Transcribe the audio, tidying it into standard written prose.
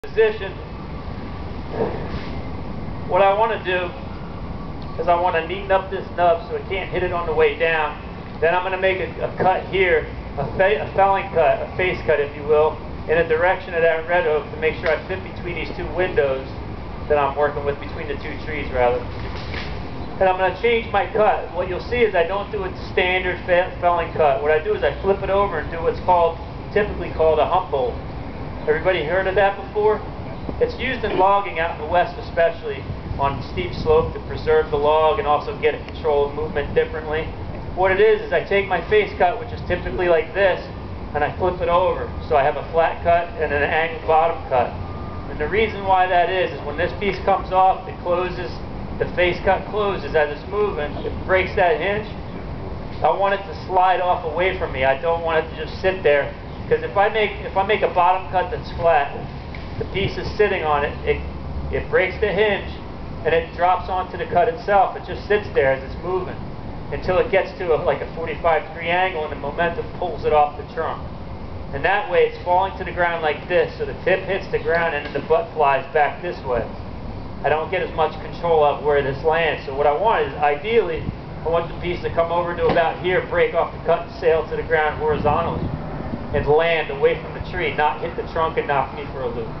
position, what I want to do is I want to neaten up this nub so it can't hit it on the way down. Then I'm going to make a cut here, a felling cut, a face cut if you will, in the direction of that red oak to make sure I fit between these two windows that I'm working with, between the two trees rather. And I'm going to change my cut. What you'll see is I don't do a standard felling cut. What I do is I flip it over and do what's typically called a hump bolt. Everybody heard of that before? It's used in logging out in the west, especially on steep slope, to preserve the log and also get a control of movement differently. What it is I take my face cut, which is typically like this, and I flip it over. So I have a flat cut and an angled bottom cut. And the reason why that is when this piece comes off, it closes, the face cut closes as it's moving, it breaks that hinge. I want it to slide off away from me. I don't want it to just sit there. Because if I make a bottom cut that's flat, the piece is sitting on it, it breaks the hinge and it drops onto the cut itself. It just sits there as it's moving until it gets to like a 45-degree angle and the momentum pulls it off the trunk. And that way it's falling to the ground like this, so the tip hits the ground and then the butt flies back this way. I don't get as much control of where this lands. So what I want is, ideally, I want the piece to come over to about here, break off the cut and sail to the ground horizontally and land away from the tree, not hit the trunk and knock me for a loop.